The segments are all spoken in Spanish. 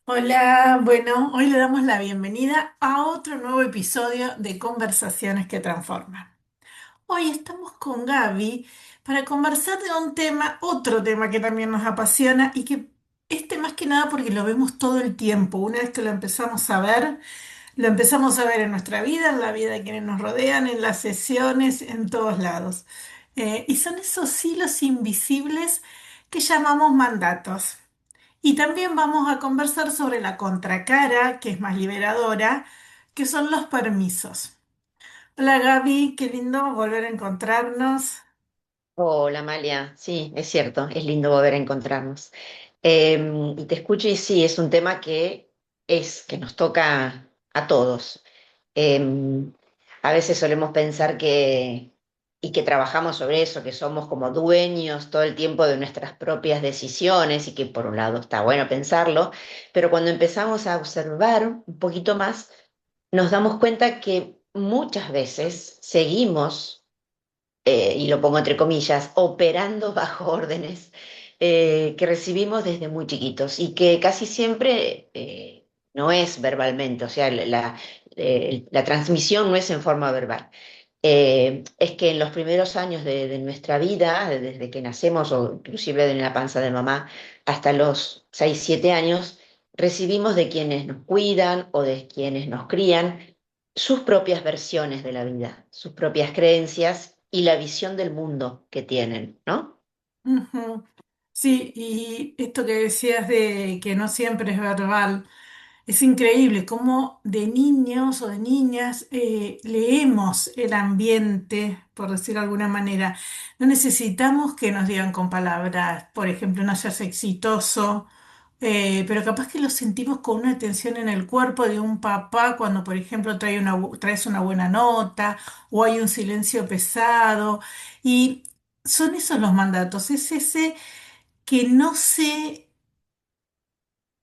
Hola, bueno, hoy le damos la bienvenida a otro nuevo episodio de Conversaciones que Transforman. Hoy estamos con Gaby para conversar de un tema, otro tema que también nos apasiona y que este más que nada porque lo vemos todo el tiempo. Una vez que lo empezamos a ver en nuestra vida, en la vida de quienes nos rodean, en las sesiones, en todos lados. Y son esos hilos invisibles que llamamos mandatos. Y también vamos a conversar sobre la contracara, que es más liberadora, que son los permisos. Hola Gaby, qué lindo volver a encontrarnos. Hola, Amalia. Sí, es cierto, es lindo volver a encontrarnos. Y te escucho y sí, es un tema que nos toca a todos. Em, a veces solemos pensar y que trabajamos sobre eso, que somos como dueños todo el tiempo de nuestras propias decisiones y que por un lado está bueno pensarlo, pero cuando empezamos a observar un poquito más, nos damos cuenta que muchas veces seguimos y lo pongo entre comillas, operando bajo órdenes que recibimos desde muy chiquitos y que casi siempre no es verbalmente, o sea, la transmisión no es en forma verbal. Es que en los primeros años de nuestra vida, desde que nacemos o inclusive en la panza de mamá hasta los 6 7 años, recibimos de quienes nos cuidan o de quienes nos crían sus propias versiones de la vida, sus propias creencias y la visión del mundo que tienen, ¿no? Ujú. Sí, y esto que decías de que no siempre es verbal, es increíble cómo de niños o de niñas leemos el ambiente, por decirlo de alguna manera. No necesitamos que nos digan con palabras, por ejemplo, no seas exitoso, pero capaz que lo sentimos con una tensión en el cuerpo de un papá cuando, por ejemplo, traes una buena nota o hay un silencio pesado. Y son esos los mandatos, es ese que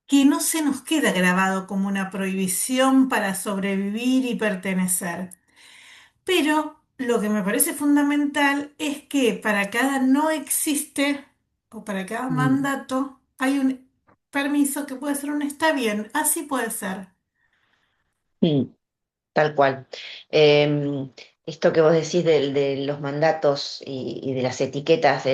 que no se nos queda grabado como una prohibición para sobrevivir y pertenecer. Pero lo que me parece fundamental es que para cada no existe o para cada Mm. mandato hay un permiso que puede ser un está bien, así puede ser. Mm. Tal cual. Eh, Esto que vos decís de los mandatos y de las etiquetas,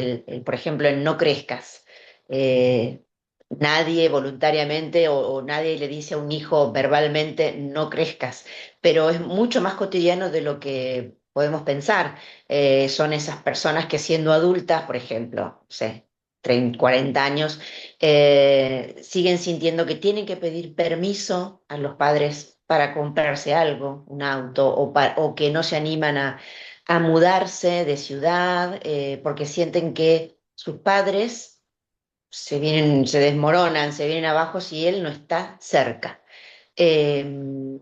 por ejemplo, el no crezcas. Eh, Nadie voluntariamente o nadie le dice a un hijo verbalmente no crezcas, pero es mucho más cotidiano de lo que podemos pensar. Son esas personas que siendo adultas, por ejemplo, no sé, 30, 40 años, siguen sintiendo que tienen que pedir permiso a los padres para comprarse algo, un auto, o que no se animan a mudarse de ciudad porque sienten que sus padres se desmoronan, se vienen abajo si él no está cerca. Eh,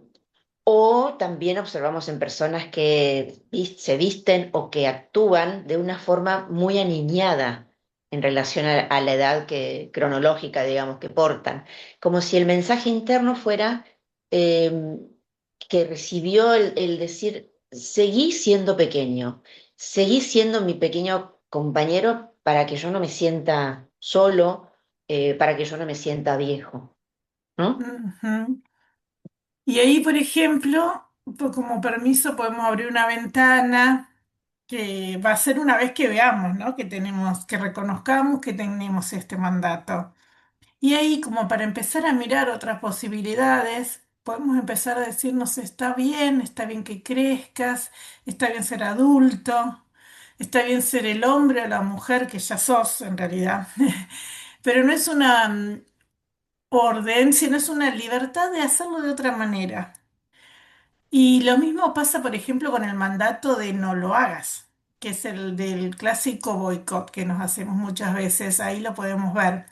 o también observamos en personas que se visten o que actúan de una forma muy aniñada en relación a la edad cronológica, digamos, que portan, como si el mensaje interno fuera eh, que recibió el decir, seguí siendo pequeño, seguí siendo mi pequeño compañero para que yo no me sienta solo, para que yo no me sienta viejo, ¿no? Ujú. Y ahí, por ejemplo, como permiso podemos abrir una ventana que va a ser una vez que veamos, ¿no? Que tenemos, que reconozcamos que tenemos este mandato. Y ahí, como para empezar a mirar otras posibilidades, podemos empezar a decirnos, está bien que crezcas, está bien ser adulto, está bien ser el hombre o la mujer que ya sos en realidad. Pero no es una orden, sino es una libertad de hacerlo de otra manera. Y lo mismo pasa, por ejemplo, con el mandato de no lo hagas, que es el del clásico boicot que nos hacemos muchas veces, ahí lo podemos ver.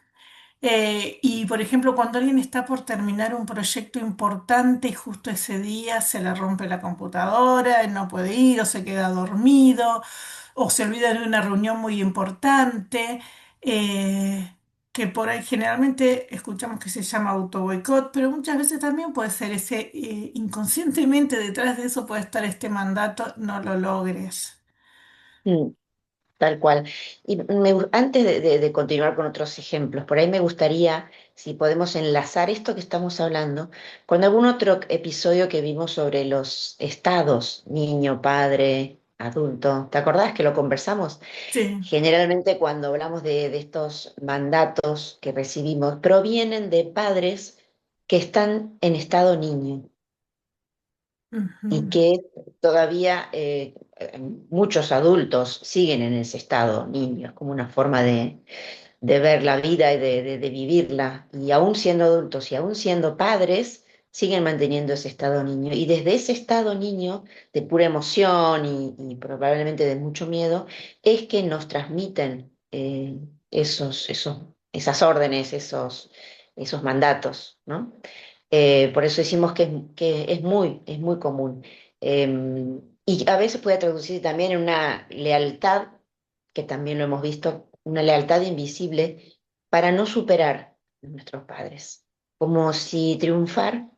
Y por ejemplo, cuando alguien está por terminar un proyecto importante y justo ese día se le rompe la computadora, él no puede ir o se queda dormido o se olvida de una reunión muy importante, eh, que por ahí generalmente escuchamos que se llama auto boicot, pero muchas veces también puede ser ese, inconscientemente detrás de eso puede estar este mandato, no lo logres. Mm. tal cual. Y antes de continuar con otros ejemplos, por ahí me gustaría, si podemos enlazar esto que estamos hablando, con algún otro episodio que vimos sobre los estados, niño, padre, adulto. ¿Te acordás que lo conversamos? Sí. Generalmente cuando hablamos de estos mandatos que recibimos, provienen de padres que están en estado niño y Ujú. que todavía muchos adultos siguen en ese estado niño, es como una forma de ver la vida y de vivirla. Y aún siendo adultos y aún siendo padres, siguen manteniendo ese estado niño. Y desde ese estado niño de pura emoción y probablemente de mucho miedo, es que nos transmiten esas órdenes, esos mandatos, ¿no? Por eso decimos que es muy común. Y a veces puede traducirse también en una lealtad, que también lo hemos visto, una lealtad invisible para no superar a nuestros padres. Como si triunfar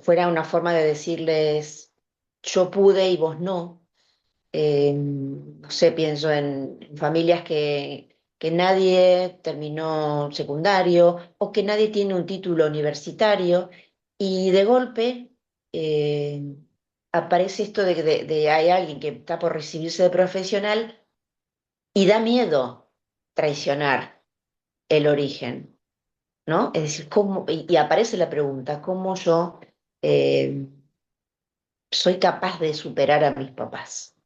fuera una forma de decirles, yo pude y vos no. No sé, pienso en familias que nadie terminó secundario o que nadie tiene un título universitario y de golpe eh, aparece esto de hay alguien que está por recibirse de profesional y da miedo traicionar el origen, ¿no? Es decir, y aparece la pregunta, ¿cómo yo eh, soy capaz de superar a mis papás?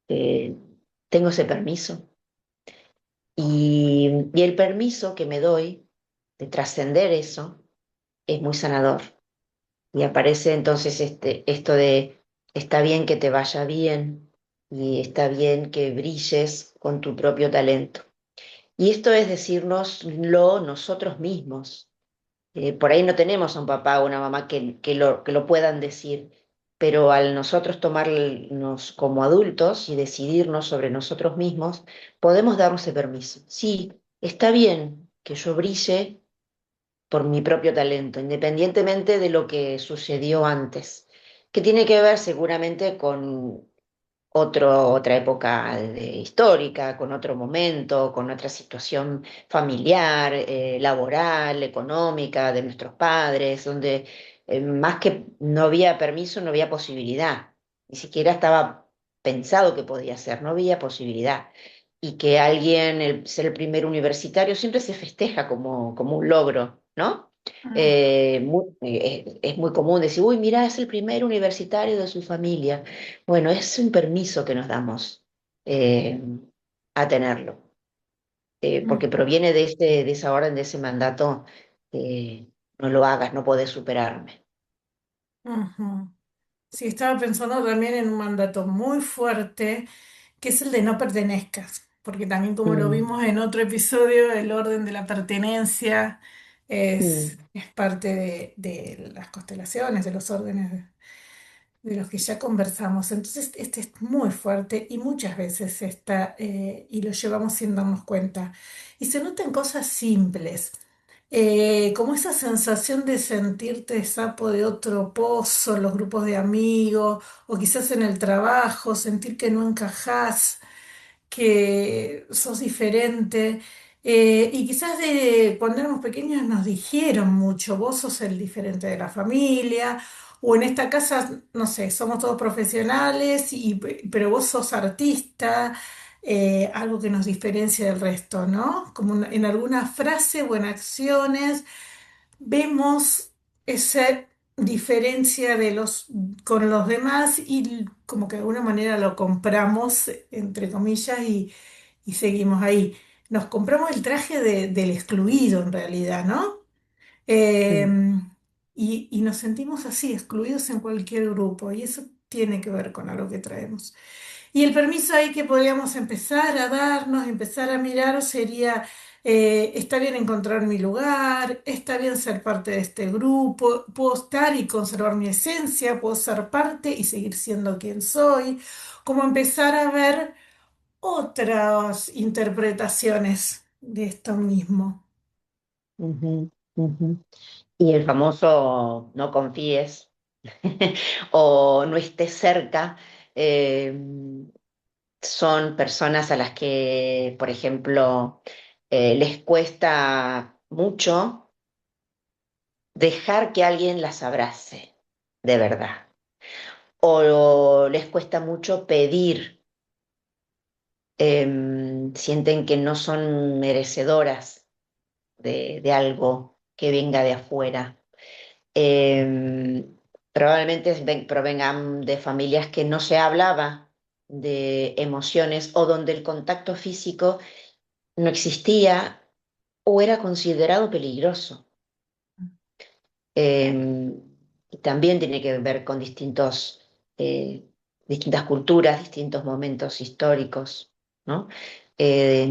Eh, ¿Tengo ese permiso? Y el permiso que me doy de trascender eso es muy sanador. Y aparece entonces esto de, está bien que te vaya bien y está bien que brilles con tu propio talento. Y esto es decírnoslo nosotros mismos. Por ahí no tenemos a un papá o una mamá que lo puedan decir, pero al nosotros tomarnos como adultos y decidirnos sobre nosotros mismos, podemos darnos ese permiso. Sí, está bien que yo brille por mi propio talento, independientemente de lo que sucedió antes, que tiene que ver seguramente con otra época histórica, con otro momento, con otra situación familiar, laboral, económica de nuestros padres, donde más que no había permiso, no había posibilidad. Ni siquiera estaba pensado que podía ser, no había posibilidad. Y que alguien, ser el primer universitario, siempre se festeja como un logro, ¿no? Es muy común decir, uy, mira, es el primer universitario de su familia. Bueno, es un permiso que nos damos eh, a tenerlo, porque proviene de esa orden, de ese mandato, no lo hagas, no podés superarme. Ujú. Sí, estaba pensando también en un mandato muy fuerte, que es el de no pertenezcas, porque también como lo Mm, vimos en otro episodio, el orden de la pertenencia mm, es parte de las constelaciones, de los órdenes de los que ya conversamos. Entonces, este es muy fuerte y muchas veces está, y lo llevamos sin darnos cuenta. Y se notan cosas simples, como esa sensación de sentirte sapo de otro pozo, en los grupos de amigos, o quizás en el trabajo, sentir que no encajás, que sos diferente. Y quizás de cuando éramos pequeños nos dijeron mucho, vos sos el diferente de la familia, o en esta casa, no sé, somos todos profesionales, pero vos sos artista, algo que nos diferencia del resto, ¿no? Como en alguna frase o en acciones vemos esa diferencia con los demás y como que de alguna manera lo compramos, entre comillas, y seguimos ahí. Nos compramos el traje del excluido en realidad, ¿no? Eh, mm, y nos sentimos así, excluidos en cualquier grupo, y eso tiene que ver con algo que traemos. Y el permiso ahí que podríamos empezar a darnos, empezar a mirar sería, está bien encontrar mi lugar, está bien ser parte de este grupo, puedo estar y conservar mi esencia, puedo ser parte y seguir siendo quien soy, como empezar a ver otras interpretaciones de esto mismo. ujú, ujú. Y el famoso no confíes o no estés cerca. son personas a las que, por ejemplo, les cuesta mucho dejar que alguien las abrace, de verdad. O les cuesta mucho pedir, sienten que no son merecedoras de algo que venga de afuera. Probablemente provengan de familias que no se hablaba de emociones o donde el contacto físico no existía o era considerado peligroso. Eh, y también tiene que ver con eh, distintas culturas, distintos momentos históricos, ¿no? Eh,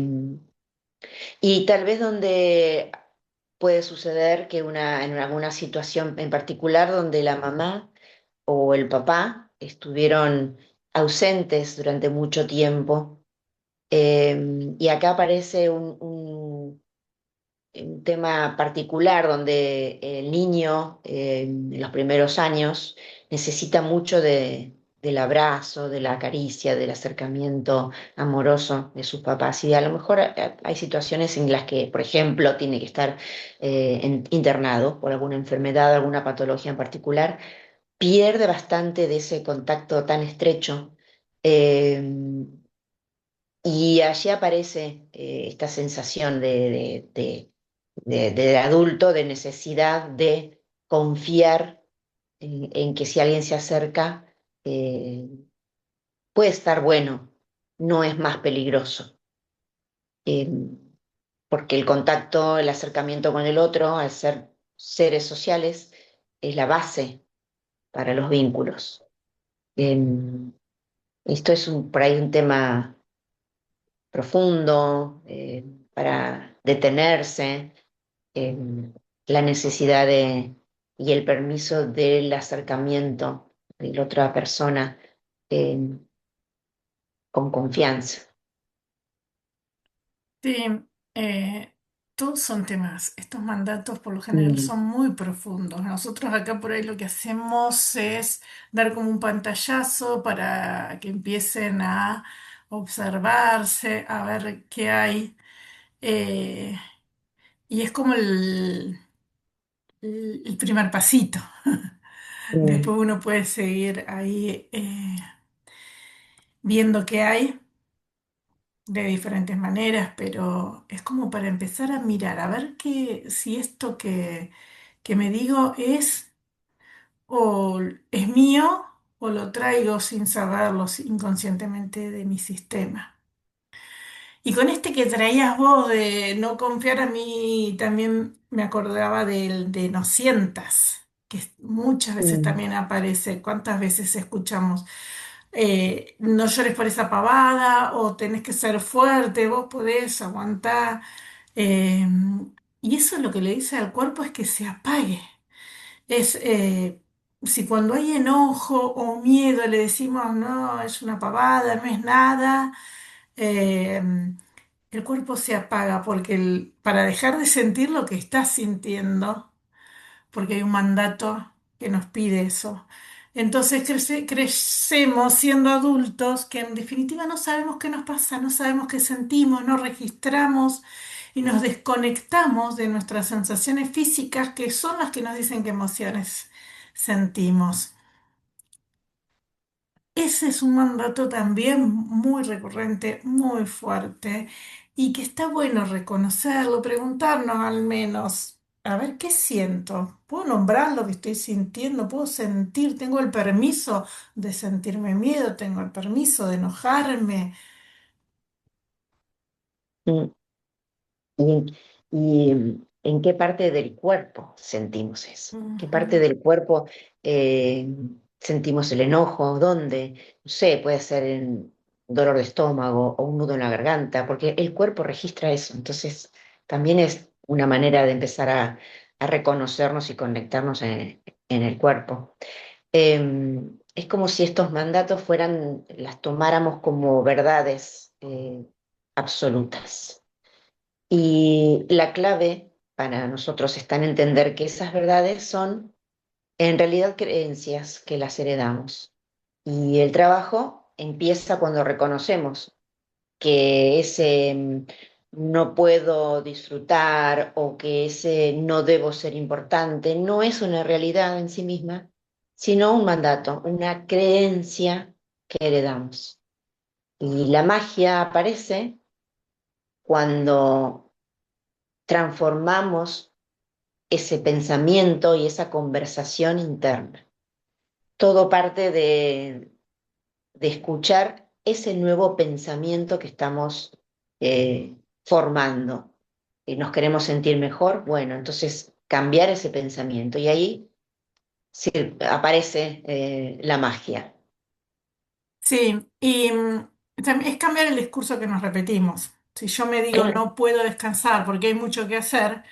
y tal vez donde puede suceder que en alguna situación en particular donde la mamá o el papá estuvieron ausentes durante mucho tiempo. Y acá aparece un tema particular donde el niño en los primeros años necesita mucho del abrazo, de la caricia, del acercamiento amoroso de sus papás. Y a lo mejor hay situaciones en las que, por ejemplo, tiene que estar internado por alguna enfermedad, alguna patología en particular, pierde bastante de ese contacto tan estrecho. eh, y allí aparece esta sensación del adulto de necesidad de confiar en que si alguien se acerca, eh, puede estar bueno, no es más peligroso. Eh, Porque el contacto, el acercamiento con el otro, al ser seres sociales, es la base para los vínculos. Eh, Esto es por ahí un tema profundo, para detenerse, eh, la necesidad y el permiso del acercamiento de la otra persona eh, con confianza. Sí, eh, todos son temas. Estos mandatos por lo general Mm, son muy profundos. Nosotros acá por ahí lo que hacemos es dar como un pantallazo para que empiecen a observarse, a ver qué hay. eh, y es como el primer pasito. mm, Después uno puede seguir ahí viendo qué hay de diferentes maneras, pero es como para empezar a mirar, a ver si esto que me digo es o es mío o lo traigo sin saberlo inconscientemente de mi sistema. Y con este que traías vos de no confiar a mí, también me acordaba del de no sientas, que muchas veces mm, también aparece. ¿Cuántas veces escuchamos? No llores por esa pavada o tenés que ser fuerte, vos podés aguantar. Eh, y eso lo que le dice al cuerpo es que se apague. Es, si cuando hay enojo o miedo le decimos, no, es una pavada, no es nada, eh, el cuerpo se apaga porque para dejar de sentir lo que estás sintiendo, porque hay un mandato que nos pide eso. Entonces crecemos siendo adultos que en definitiva no sabemos qué nos pasa, no sabemos qué sentimos, no registramos y nos desconectamos de nuestras sensaciones físicas que son las que nos dicen qué emociones sentimos. Ese es un mandato también muy recurrente, muy fuerte y que está bueno reconocerlo, preguntarnos al menos, a ver, ¿qué siento? ¿Puedo nombrar lo que estoy sintiendo? ¿Puedo sentir? ¿Tengo el permiso de sentirme miedo? ¿Tengo el permiso de enojarme? mm. ¿Y en qué parte del cuerpo sentimos eso? ¿Qué parte Ujú. del cuerpo eh, sentimos el enojo? ¿Dónde? No sé, puede ser en dolor de estómago o un nudo en la garganta, porque el cuerpo registra eso. Entonces, también es una manera de empezar a reconocernos y conectarnos en el cuerpo. Es como si estos mandatos las tomáramos como verdades absolutas. Y la clave para nosotros está en entender que esas verdades son en realidad creencias que las heredamos. Y el trabajo empieza cuando reconocemos que ese no puedo disfrutar o que ese no debo ser importante no es una realidad en sí misma, sino un mandato, una creencia que heredamos. Y la magia aparece cuando transformamos ese pensamiento y esa conversación interna. Todo parte de escuchar ese nuevo pensamiento que estamos formando. Y nos queremos sentir mejor, bueno, entonces cambiar ese pensamiento y ahí sí, aparece la magia. Sí, y es cambiar el discurso que nos repetimos. Si yo me digo Claro. no puedo descansar porque hay mucho que hacer,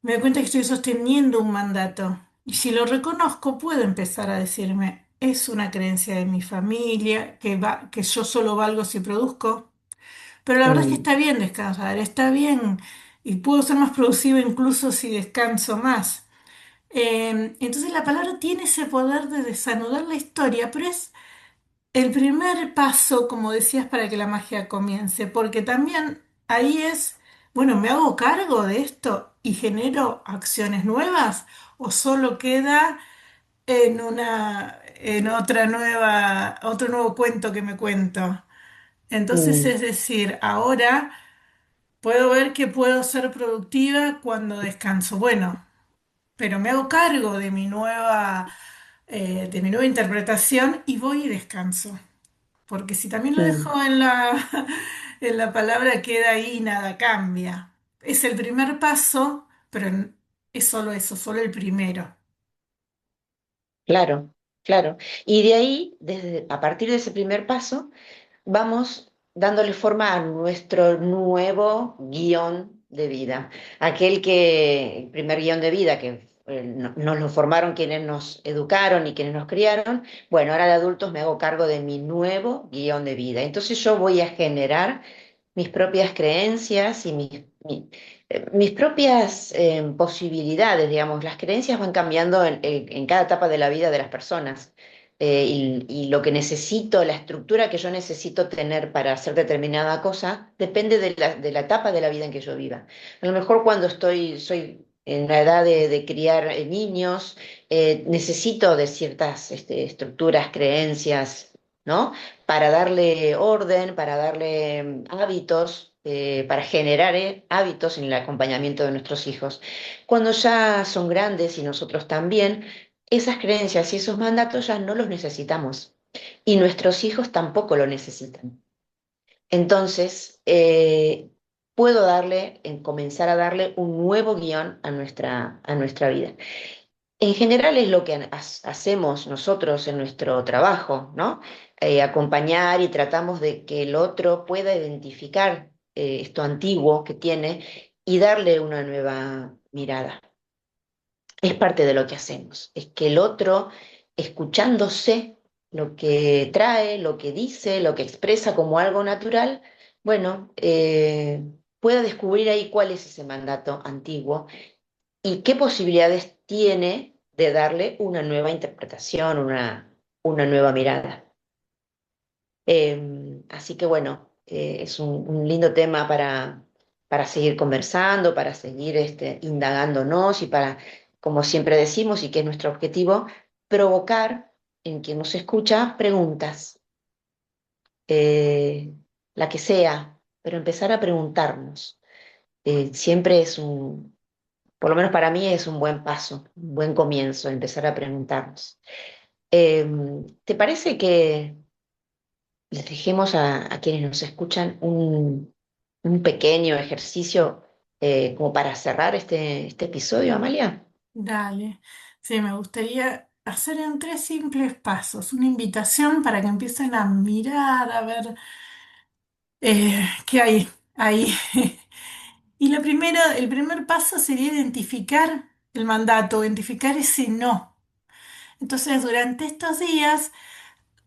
me doy cuenta que estoy sosteniendo un mandato. Y si lo reconozco, puedo empezar a decirme, es una creencia de mi familia, que yo solo valgo si produzco. Pero la verdad es que Mm, está bien descansar, está bien. Y puedo ser más productivo incluso si descanso más. Entonces la palabra tiene ese poder de desanudar la historia, pero es el primer paso, como decías, para que la magia comience, porque también ahí es, bueno, ¿me hago cargo de esto y genero acciones nuevas? ¿O solo queda en otra nueva, otro nuevo cuento que me cuento? Entonces, mm, es decir, ahora puedo ver que puedo ser productiva cuando descanso. Bueno, pero me hago cargo de mi nueva interpretación y voy y descanso. Porque si también lo mm. dejo en la palabra, queda ahí y nada cambia. Es el primer paso, pero es solo eso, solo el primero. Claro, claro. Y de ahí, a partir de ese primer paso, vamos dándole forma a nuestro nuevo guión de vida. El primer guión de vida que nos lo formaron quienes nos educaron y quienes nos criaron, bueno, ahora de adultos me hago cargo de mi nuevo guión de vida. Entonces yo voy a generar mis propias creencias y mis propias posibilidades, digamos. Las creencias van cambiando en cada etapa de la vida de las personas. Y lo que necesito, la estructura que yo necesito tener para hacer determinada cosa, depende de la etapa de la vida en que yo viva. A lo mejor cuando soy en la edad de criar niños, necesito de ciertas estructuras, creencias, ¿no? Para darle orden, para darle hábitos, para generar hábitos en el acompañamiento de nuestros hijos. Cuando ya son grandes y nosotros también, esas creencias y esos mandatos ya no los necesitamos y nuestros hijos tampoco lo necesitan. Entonces, puedo comenzar a darle un nuevo guión a nuestra vida. En general es lo que hacemos nosotros en nuestro trabajo, ¿no? Acompañar y tratamos de que el otro pueda identificar esto antiguo que tiene y darle una nueva mirada. Es parte de lo que hacemos, es que el otro, escuchándose lo que trae, lo que dice, lo que expresa como algo natural, bueno, pueda descubrir ahí cuál es ese mandato antiguo y qué posibilidades tiene de darle una nueva interpretación, una nueva mirada. Así que bueno, es un lindo tema para seguir conversando, para seguir indagándonos y para, como siempre decimos y que es nuestro objetivo, provocar en quien nos escucha preguntas, eh, la que sea, pero empezar a preguntarnos. Siempre por lo menos para mí es un buen paso, un buen comienzo, empezar a preguntarnos. ¿Te parece que les dejemos a quienes nos escuchan un pequeño ejercicio como para cerrar este episodio, Amalia? Dale. Sí, me gustaría hacer en tres simples pasos una invitación para que empiecen a mirar, a ver qué hay ahí. Y el primer paso sería identificar el mandato, identificar ese no. Entonces, durante estos días,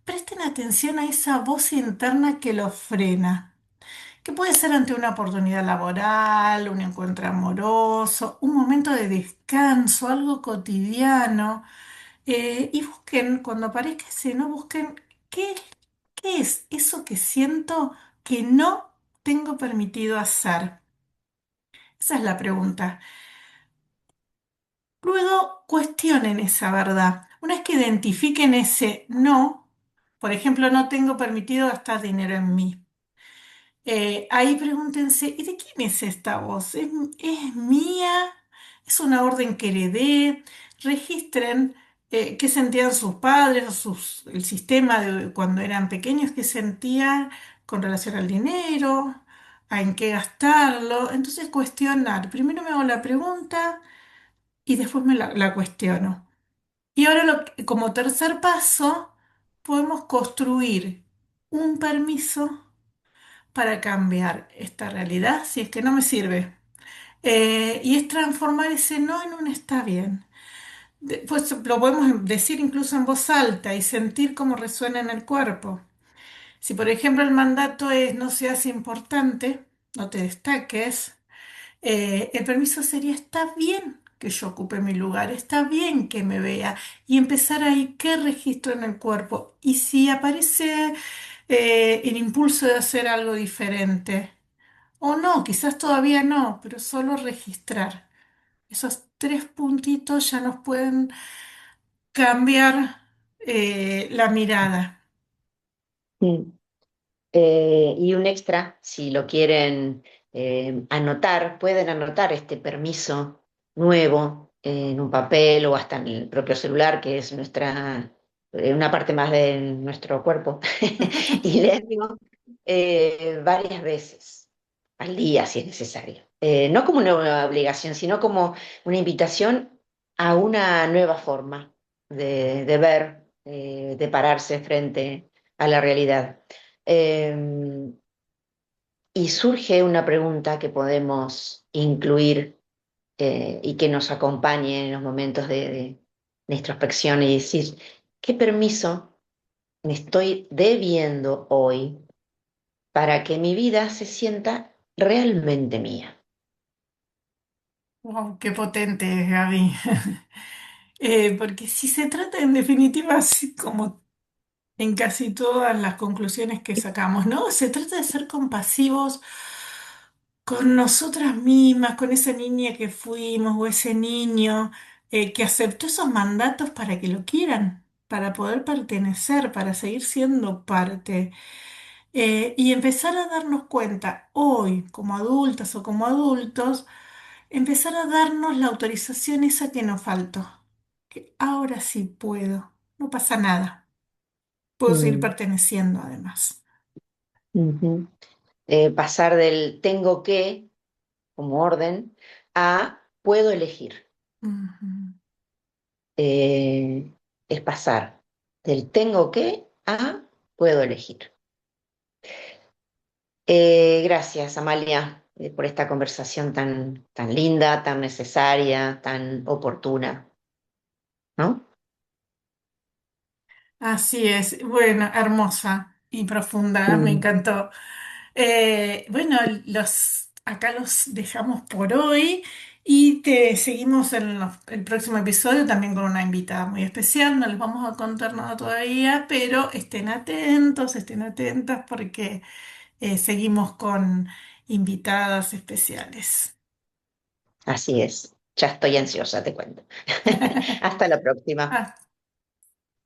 presten atención a esa voz interna que los frena, que puede ser ante una oportunidad laboral, un encuentro amoroso, un momento de descanso, algo cotidiano. Y busquen, cuando aparezca ese no, busquen qué. ¿Qué es eso que siento que no tengo permitido hacer? Esa es la pregunta. Luego cuestionen esa verdad. Una vez que identifiquen ese no, por ejemplo, no tengo permitido gastar dinero en mí. Ahí pregúntense, ¿y de quién es esta voz? ¿Es mía? ¿Es una orden que heredé? Registren qué sentían sus padres o el sistema de cuando eran pequeños, qué sentían con relación al dinero, a en qué gastarlo. Entonces cuestionar. Primero me hago la pregunta y después la cuestiono. Y ahora como tercer paso, podemos construir un permiso para cambiar esta realidad si es que no me sirve. Y es transformar ese no en un está bien. Pues lo podemos decir incluso en voz alta y sentir cómo resuena en el cuerpo. Si por ejemplo el mandato es no seas importante, no te destaques, el permiso sería está bien que yo ocupe mi lugar, está bien que me vea y empezar ahí qué registro en el cuerpo. Y si aparece el impulso de hacer algo diferente, o no, quizás todavía no, pero solo registrar. Esos tres puntitos ya nos pueden cambiar la mirada. Mm. Y un extra, si lo quieren anotar, pueden anotar este permiso nuevo en un papel o hasta en el propio celular, que es una parte más de nuestro cuerpo, y leerlo varias veces al día si es necesario. No como una obligación, sino como una invitación a una nueva forma de ver, de pararse frente a la realidad. Eh, y surge una pregunta que podemos incluir y que nos acompañe en los momentos de introspección y decir, ¿qué permiso me estoy debiendo hoy para que mi vida se sienta realmente mía? Wow, qué potente es, Gaby. Porque si se trata en definitiva, así como en casi todas las conclusiones que sacamos, ¿no? Se trata de ser compasivos con nosotras mismas, con esa niña que fuimos o ese niño que aceptó esos mandatos para que lo quieran, para poder pertenecer, para seguir siendo parte. Y empezar a darnos cuenta hoy, como adultas o como adultos, empezar a darnos la autorización esa que nos faltó, que ahora sí puedo, no pasa nada, puedo seguir Mm, perteneciendo además. ujú. Pasar del tengo que como orden a puedo elegir. Ujú. Eh, es pasar del tengo que a puedo elegir. Gracias, Amalia, por esta conversación tan linda, tan necesaria, tan oportuna, ¿no? Así es, bueno, hermosa y profunda, me Mm. encantó. Bueno, acá los dejamos por hoy y te seguimos en el próximo episodio también con una invitada muy especial. No les vamos a contar nada todavía, pero estén atentas porque seguimos con invitadas especiales. Así es. Ya estoy ansiosa, te cuento. Hasta la próxima.